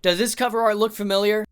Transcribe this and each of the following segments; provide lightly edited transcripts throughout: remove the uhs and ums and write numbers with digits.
Does this cover art look familiar?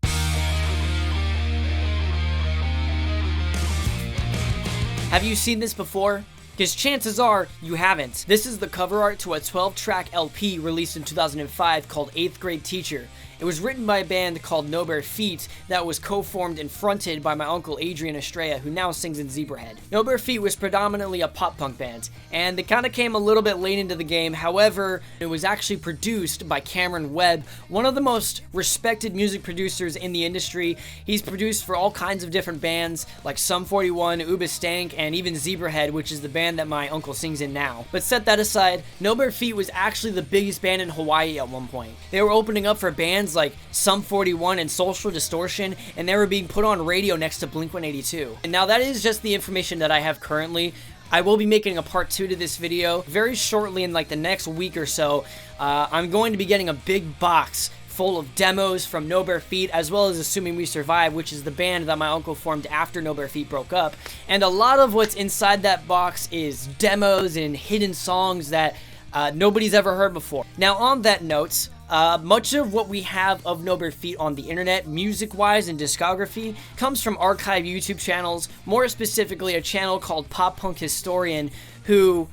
Have you seen this before? Because chances are you haven't. This is the cover art to a 12-track LP released in 2005 called 8th Grade Teacher. It was written by a band called No Bare Feet that was co-formed and fronted by my uncle Adrian Estrella, who now sings in Zebrahead. No Bare Feet was predominantly a pop-punk band, and they kind of came a little bit late into the game. However, it was actually produced by Cameron Webb, one of the most respected music producers in the industry. He's produced for all kinds of different bands, like Sum 41, Uba Stank, and even Zebrahead, which is the band that my uncle sings in now. But set that aside, No Bare Feet was actually the biggest band in Hawaii at one point. They were opening up for bands like Sum 41 and Social Distortion, and they were being put on radio next to Blink-182. And now that is just the information that I have currently. I will be making a part 2 to this video very shortly in like the next week or so. I'm going to be getting a big box full of demos from No Bare Feet, as well as Assuming We Survive, which is the band that my uncle formed after No Bare Feet broke up. And a lot of what's inside that box is demos and hidden songs that nobody's ever heard before. Now on that note, much of what we have of No Bare Feet on the internet, music-wise and discography, comes from archive YouTube channels, more specifically a channel called Pop Punk Historian, who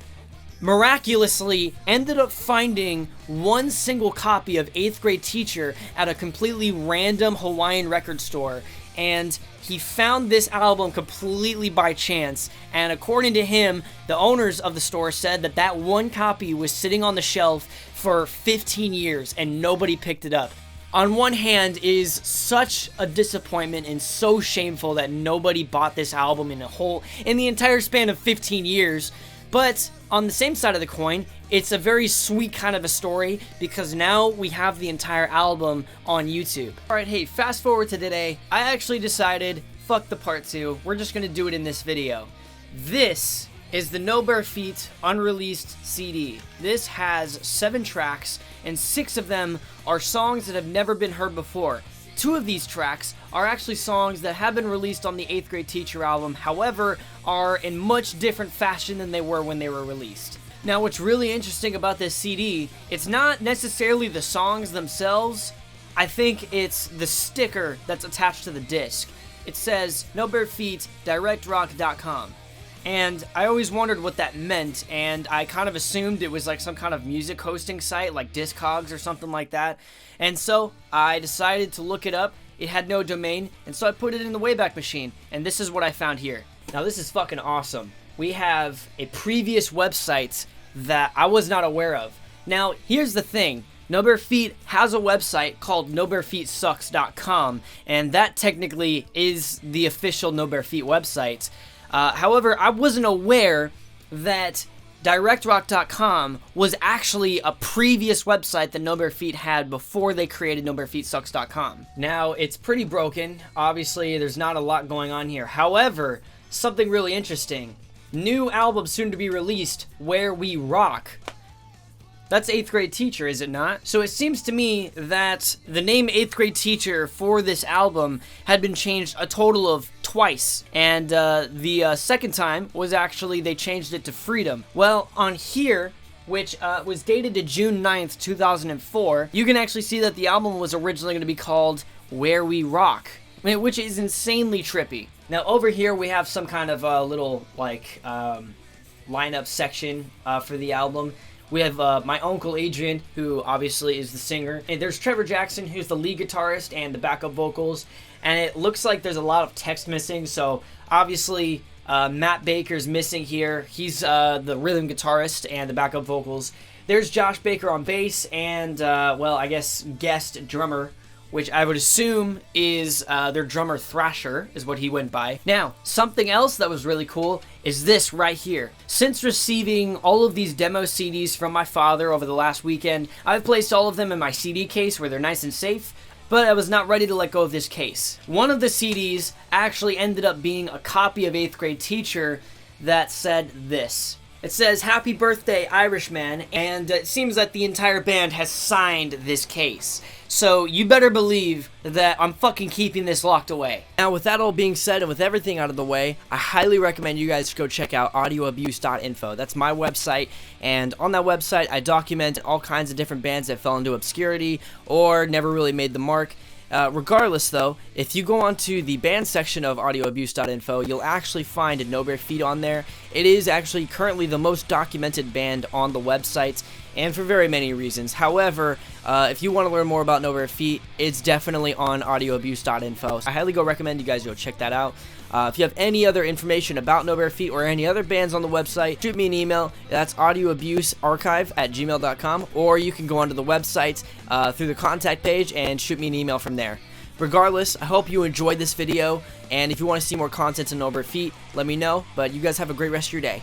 miraculously ended up finding one single copy of 8th Grade Teacher at a completely random Hawaiian record store. And he found this album completely by chance, and according to him, the owners of the store said that that one copy was sitting on the shelf for 15 years and nobody picked it up. On one hand, it is such a disappointment and so shameful that nobody bought this album in the entire span of 15 years. But on the same side of the coin, it's a very sweet kind of a story because now we have the entire album on YouTube. Alright, hey, fast forward to today. I actually decided, fuck the part 2, we're just gonna do it in this video. This is the No Bare Feet unreleased CD. This has 7 tracks, and 6 of them are songs that have never been heard before. 2 of these tracks are actually songs that have been released on the 8th Grade Teacher album, however, are in much different fashion than they were when they were released. Now, what's really interesting about this CD, it's not necessarily the songs themselves, I think it's the sticker that's attached to the disc. It says, No Bare Feet, directrock.com. And I always wondered what that meant, and I kind of assumed it was like some kind of music hosting site, like Discogs or something like that. And so I decided to look it up. It had no domain, and so I put it in the Wayback Machine, and this is what I found here. Now this is fucking awesome. We have a previous website that I was not aware of. Now here's the thing. No Bare Feet has a website called nobarefeetsucks.com, and that technically is the official No Bare Feet website. However, I wasn't aware that directrock.com was actually a previous website that No Bare Feet had before they created nobarefeetsucks.com. Now, it's pretty broken. Obviously, there's not a lot going on here. However, something really interesting. New album soon to be released, Where We Rock. That's 8th Grade Teacher, is it not? So it seems to me that the name 8th Grade Teacher for this album had been changed a total of twice. And the second time was actually they changed it to Freedom. Well, on here, which was dated to June 9th, 2004, you can actually see that the album was originally going to be called Where We Rock, which is insanely trippy. Now over here we have some kind of little like lineup section for the album. We have my uncle Adrian, who obviously is the singer. And there's Trevor Jackson, who's the lead guitarist and the backup vocals. And it looks like there's a lot of text missing, so obviously Matt Baker's missing here. He's the rhythm guitarist and the backup vocals. There's Josh Baker on bass and, well, I guess guest drummer, which I would assume is their drummer Thrasher, is what he went by. Now, something else that was really cool is this right here. Since receiving all of these demo CDs from my father over the last weekend, I've placed all of them in my CD case where they're nice and safe, but I was not ready to let go of this case. One of the CDs actually ended up being a copy of 8th Grade Teacher that said this. It says, "Happy birthday, Irishman," and it seems that the entire band has signed this case. So you better believe that I'm fucking keeping this locked away. Now, with that all being said and with everything out of the way, I highly recommend you guys go check out audioabuse.info. That's my website, and on that website, I document all kinds of different bands that fell into obscurity or never really made the mark. Regardless, though, if you go onto the band section of audioabuse.info, you'll actually find No Bare Feet on there. It is actually currently the most documented band on the website, and for very many reasons. However, if you want to learn more about No Bare Feet, it's definitely on audioabuse.info. I highly recommend you guys go check that out. If you have any other information about No Bare Feet or any other bands on the website, shoot me an email. That's audioabusearchive@gmail.com, or you can go onto the website through the contact page and shoot me an email from there. Regardless, I hope you enjoyed this video, and if you want to see more content on No Bare Feet, let me know. But you guys have a great rest of your day.